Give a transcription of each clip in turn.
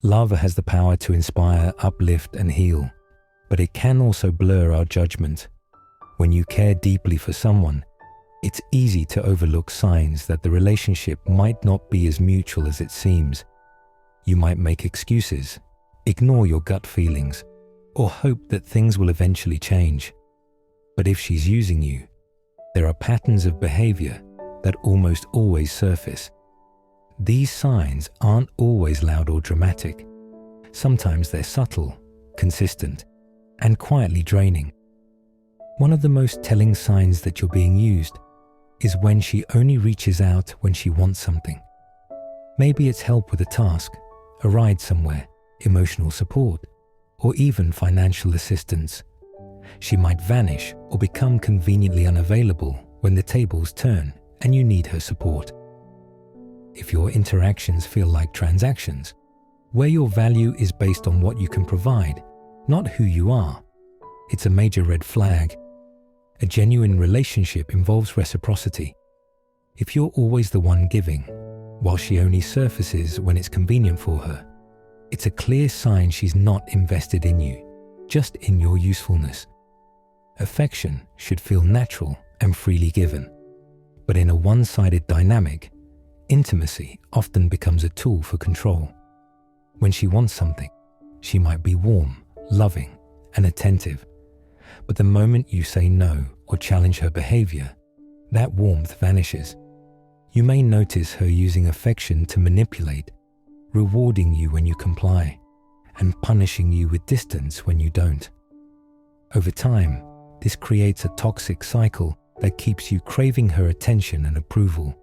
Love has the power to inspire, uplift, and heal, but it can also blur our judgment. When you care deeply for someone, it's easy to overlook signs that the relationship might not be as mutual as it seems. You might make excuses, ignore your gut feelings, or hope that things will eventually change. But if she's using you, there are patterns of behavior that almost always surface. These signs aren't always loud or dramatic. Sometimes they're subtle, consistent, and quietly draining. One of the most telling signs that you're being used is when she only reaches out when she wants something. Maybe it's help with a task, a ride somewhere, emotional support, or even financial assistance. She might vanish or become conveniently unavailable when the tables turn and you need her support. If your interactions feel like transactions, where your value is based on what you can provide, not who you are, it's a major red flag. A genuine relationship involves reciprocity. If you're always the one giving, while she only surfaces when it's convenient for her, it's a clear sign she's not invested in you, just in your usefulness. Affection should feel natural and freely given, but in a one-sided dynamic, intimacy often becomes a tool for control. When she wants something, she might be warm, loving, and attentive. But the moment you say no or challenge her behavior, that warmth vanishes. You may notice her using affection to manipulate, rewarding you when you comply, and punishing you with distance when you don't. Over time, this creates a toxic cycle that keeps you craving her attention and approval.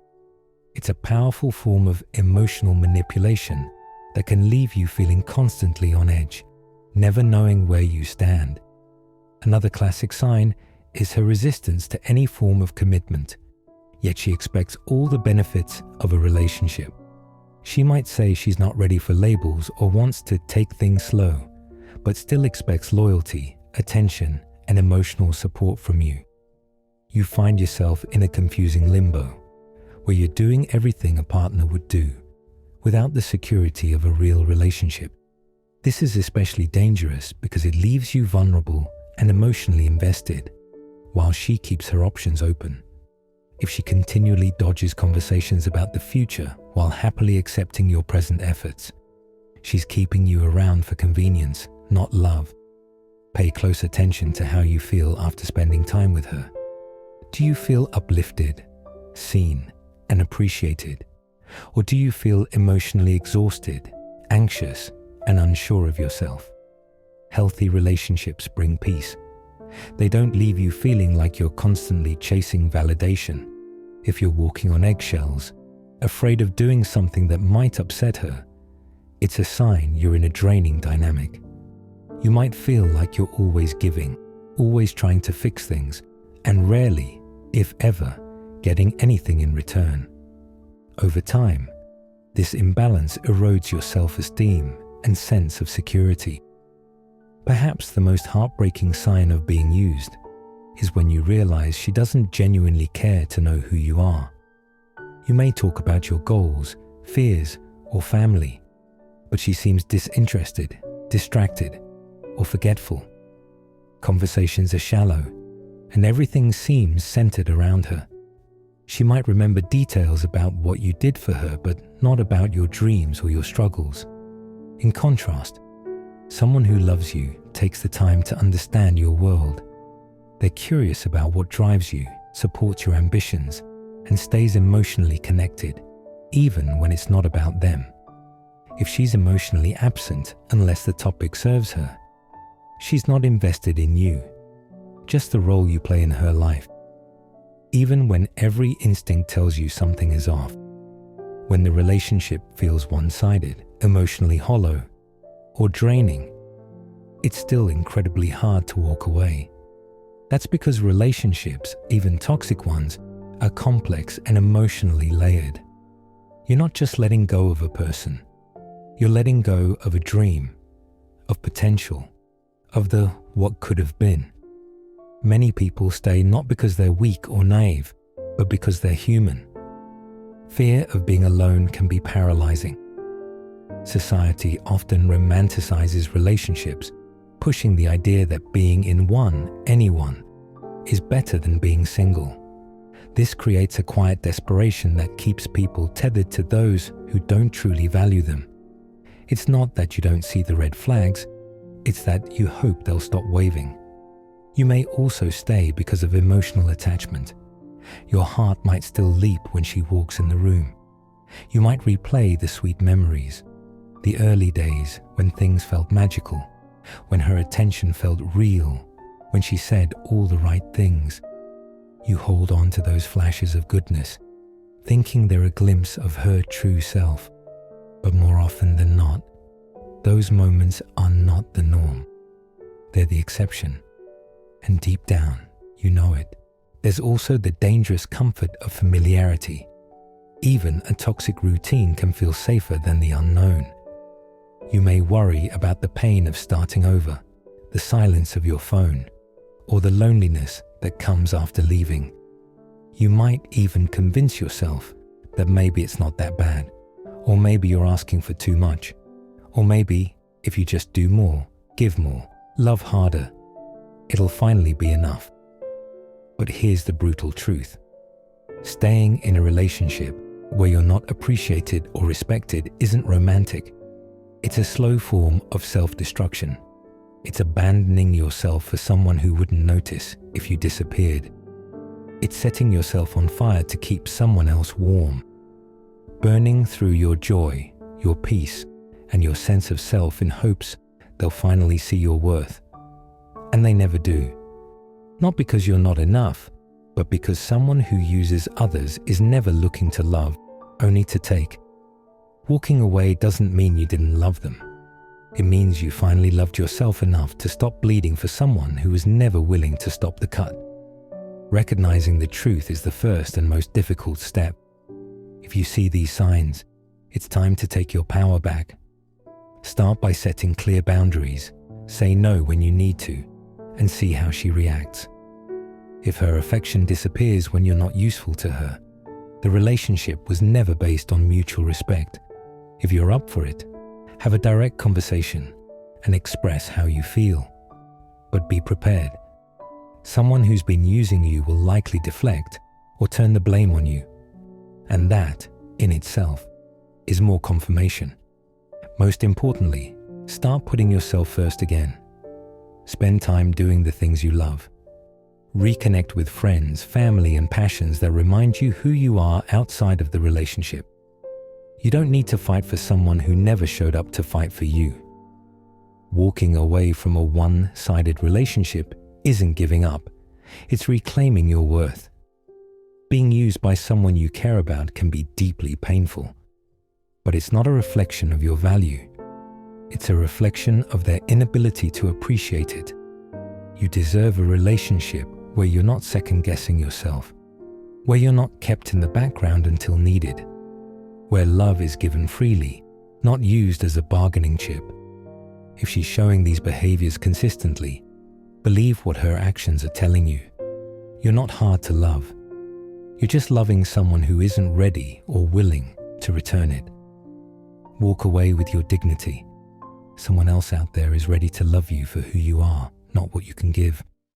It's a powerful form of emotional manipulation that can leave you feeling constantly on edge, never knowing where you stand. Another classic sign is her resistance to any form of commitment, yet she expects all the benefits of a relationship. She might say she's not ready for labels or wants to take things slow, but still expects loyalty, attention, and emotional support from you. You find yourself in a confusing limbo, where you're doing everything a partner would do, without the security of a real relationship. This is especially dangerous because it leaves you vulnerable and emotionally invested, while she keeps her options open. If she continually dodges conversations about the future while happily accepting your present efforts, she's keeping you around for convenience, not love. Pay close attention to how you feel after spending time with her. Do you feel uplifted, seen, and appreciated? Or do you feel emotionally exhausted, anxious, and unsure of yourself? Healthy relationships bring peace. They don't leave you feeling like you're constantly chasing validation. If you're walking on eggshells, afraid of doing something that might upset her, it's a sign you're in a draining dynamic. You might feel like you're always giving, always trying to fix things, and rarely, if ever, getting anything in return. Over time, this imbalance erodes your self-esteem and sense of security. Perhaps the most heartbreaking sign of being used is when you realize she doesn't genuinely care to know who you are. You may talk about your goals, fears, or family, but she seems disinterested, distracted, or forgetful. Conversations are shallow, and everything seems centered around her. She might remember details about what you did for her, but not about your dreams or your struggles. In contrast, someone who loves you takes the time to understand your world. They're curious about what drives you, supports your ambitions, and stays emotionally connected, even when it's not about them. If she's emotionally absent unless the topic serves her, she's not invested in you, just the role you play in her life. Even when every instinct tells you something is off, when the relationship feels one-sided, emotionally hollow, or draining, it's still incredibly hard to walk away. That's because relationships, even toxic ones, are complex and emotionally layered. You're not just letting go of a person. You're letting go of a dream, of potential, of the what could have been. Many people stay not because they're weak or naive, but because they're human. Fear of being alone can be paralyzing. Society often romanticizes relationships, pushing the idea that being in anyone, is better than being single. This creates a quiet desperation that keeps people tethered to those who don't truly value them. It's not that you don't see the red flags, it's that you hope they'll stop waving. You may also stay because of emotional attachment. Your heart might still leap when she walks in the room. You might replay the sweet memories, the early days when things felt magical, when her attention felt real, when she said all the right things. You hold on to those flashes of goodness, thinking they're a glimpse of her true self. But more often than not, those moments are not the norm. They're the exception. And deep down, you know it. There's also the dangerous comfort of familiarity. Even a toxic routine can feel safer than the unknown. You may worry about the pain of starting over, the silence of your phone, or the loneliness that comes after leaving. You might even convince yourself that maybe it's not that bad, or maybe you're asking for too much, or maybe if you just do more, give more, love harder, it'll finally be enough. But here's the brutal truth. Staying in a relationship where you're not appreciated or respected isn't romantic. It's a slow form of self-destruction. It's abandoning yourself for someone who wouldn't notice if you disappeared. It's setting yourself on fire to keep someone else warm. Burning through your joy, your peace, and your sense of self in hopes they'll finally see your worth. And they never do. Not because you're not enough, but because someone who uses others is never looking to love, only to take. Walking away doesn't mean you didn't love them. It means you finally loved yourself enough to stop bleeding for someone who was never willing to stop the cut. Recognizing the truth is the first and most difficult step. If you see these signs, it's time to take your power back. Start by setting clear boundaries, say no when you need to, and see how she reacts. If her affection disappears when you're not useful to her, the relationship was never based on mutual respect. If you're up for it, have a direct conversation and express how you feel. But be prepared. Someone who's been using you will likely deflect or turn the blame on you. And that, in itself, is more confirmation. Most importantly, start putting yourself first again. Spend time doing the things you love. Reconnect with friends, family, and passions that remind you who you are outside of the relationship. You don't need to fight for someone who never showed up to fight for you. Walking away from a one-sided relationship isn't giving up. It's reclaiming your worth. Being used by someone you care about can be deeply painful, but it's not a reflection of your value. It's a reflection of their inability to appreciate it. You deserve a relationship where you're not second-guessing yourself, where you're not kept in the background until needed, where love is given freely, not used as a bargaining chip. If she's showing these behaviors consistently, believe what her actions are telling you. You're not hard to love. You're just loving someone who isn't ready or willing to return it. Walk away with your dignity. Someone else out there is ready to love you for who you are, not what you can give.